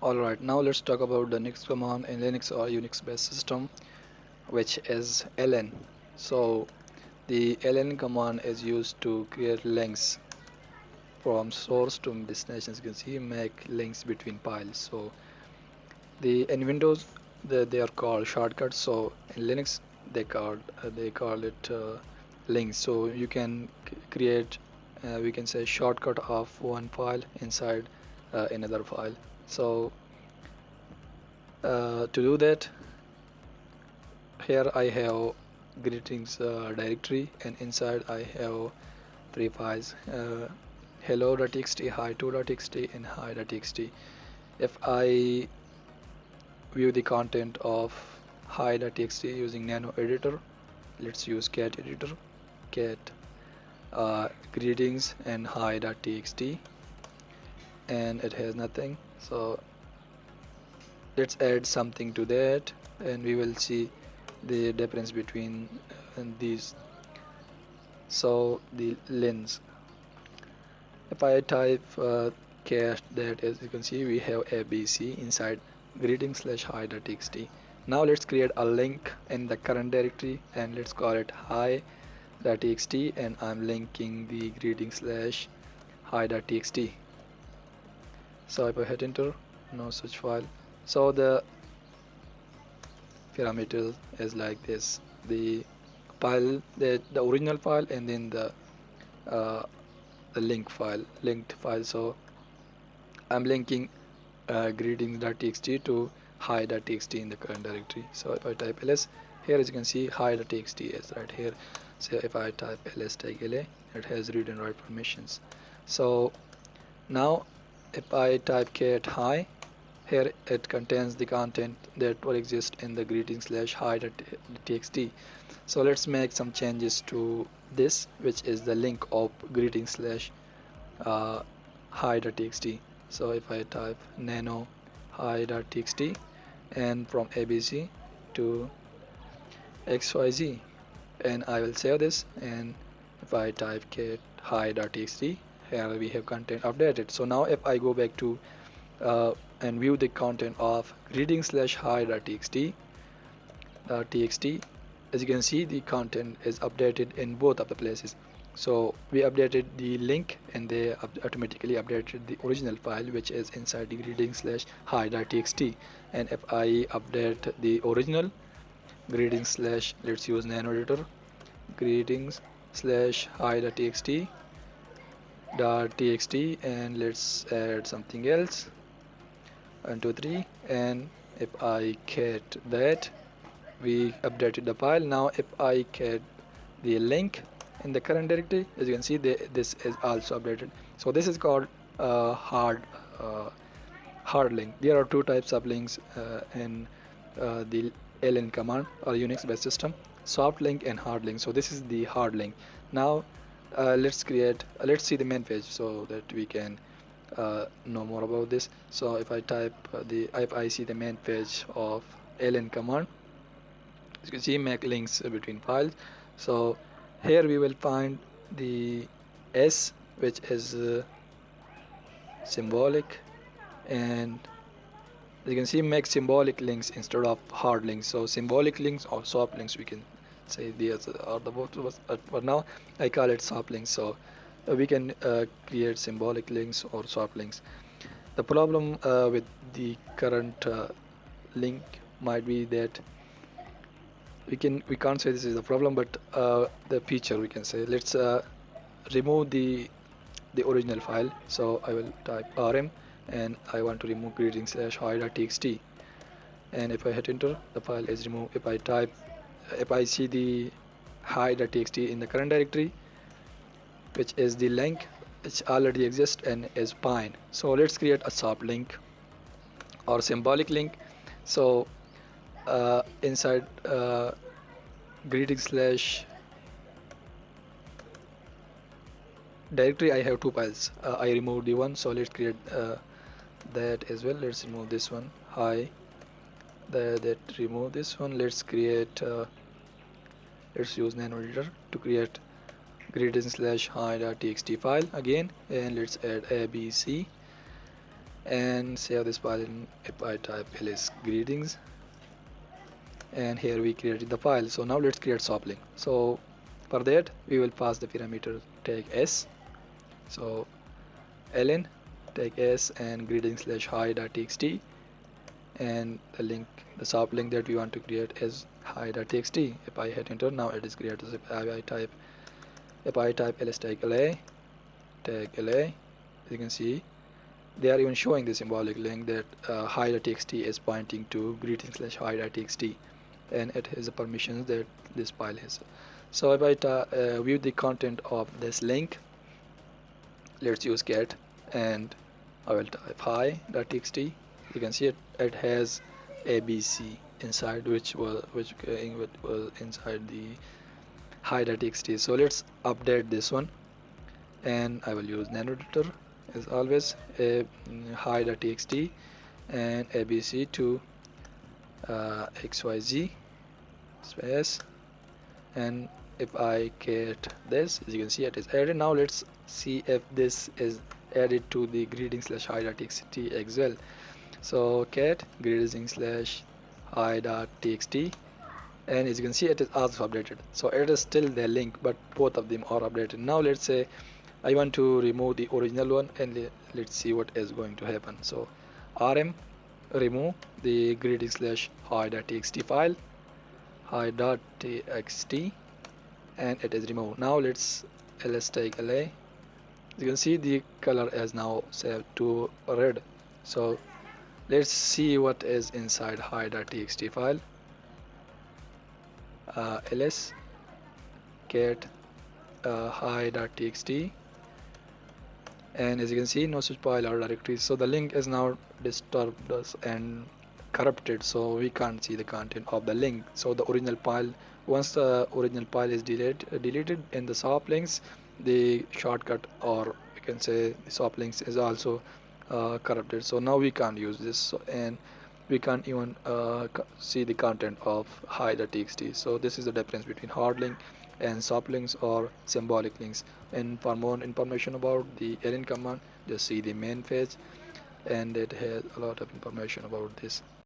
Alright, now let's talk about the next command in Linux or Unix based system, which is ln. So the ln command is used to create links from source to destination. As you can see, make links between files. So the in Windows they are called shortcuts. So in Linux they call it links. So you can create we can say shortcut of one file inside another file. So to do that, here I have greetings directory, and inside I have three files: hello.txt, hi2.txt, and hi.txt. If I view the content of hi.txt using nano editor, let's use cat editor, cat greetings and hi.txt, and it has nothing. So let's add something to that, and we will see the difference between these. So the lens, if I type cat, that as you can see we have abc inside greeting slash hi.txt. Now let's create a link in the current directory, and let's call it hi.txt, and I'm linking the greeting slash hi.txt. So if I hit enter, no such file. So the parameter is like this: the file, the original file, and then uh, the linked file. So I'm linking greetings.txt to hi.txt in the current directory. So if I type ls, here as you can see hi.txt is right here. So if I type ls tag la, it has read and write permissions. So now if I type cat hi, here it contains the content that will exist in the greeting slash hi.txt. So let's make some changes to this, which is the link of greeting slash uh, hi.txt. So if I type nano hi.txt, and from abc to xyz, and I will save this, and if I type cat hi.txt, here we have content updated. So now if I go back to and view the content of greeting slash hi.txt, as you can see the content is updated in both of the places. So we updated the link, and they automatically updated the original file, which is inside the greeting slash hi.txt. And if I update the original greeting slash, let's use nano editor, greetings slash hi.txt and let's add something else, 1 2 3, and if I get that, we updated the file. Now if I get the link in the current directory, as you can see this is also updated. So this is called uh, hard link. There are two types of links in the ln command or Unix based system: soft link and hard link. So this is the hard link. Now let's see the main page so that we can know more about this. So if I type if I see the main page of ln command, as you can see, make links between files. So here we will find the s, which is symbolic, and as you can see, make symbolic links instead of hard links. So symbolic links or soft links, we can say these are the both. But now I call it soft links. So we can create symbolic links or soft links. The problem with the current link might be that we can't say this is the problem, but the feature we can say. Let's remove the original file. So I will type rm, and I want to remove greeting slash hi.txt, and if I hit enter, the file is removed. If I see the hi.txt in the current directory, which is the link which already exists and is fine. So let's create a soft link or symbolic link. So inside greeting slash directory, I have two files. I removed the one, so let's create that as well. Let's remove this one, hi, that remove this one. Let's create let's use nano editor to create greeting slash hi.txt file again, and let's add abc and save this file. If I type ls greetings, and here we created the file. So now let's create soft link. So for that we will pass the parameter tag s. So ln tag s and greeting slash hi.txt, and the link, the soft link that we want to create is hi.txt. If I hit enter, now it is created. If I type ls tag la, as you can see they are even showing the symbolic link that hi.txt is pointing to greeting slash hi.txt, and it has the permissions that this file has. So if I view the content of this link, let's use cat, and I will type hi.txt. You can see it has abc inside, which was inside the hi.txt. So let's update this one, and I will use nano editor as always, hi.txt and abc to xyz space, and if I get this, as you can see it is added. Now let's see if this is added to the greeting slash hi.txt as well. So cat greeting slash hi.txt, and as you can see it is also updated. So it is still the link, but both of them are updated. Now let's say I want to remove the original one, and let's see what is going to happen. So rm remove the greeting slash hi.txt file, hi.txt, and it is removed. Now let's ls take la. You can see the color is now set to red. So let's see what is inside hi.txt file. Ls cat hi.txt, and as you can see no such file or directory. So the link is now disturbed and corrupted, so we can't see the content of the link. So the original file, once the original file is deleted in the soft links, the shortcut, or we can say the soft links, is also corrupted. So now we can't use this. And we can't even see the content of hi.txt. So this is the difference between hard link and soft links or symbolic links. And for more information about the ln command, just see the main page, and it has a lot of information about this.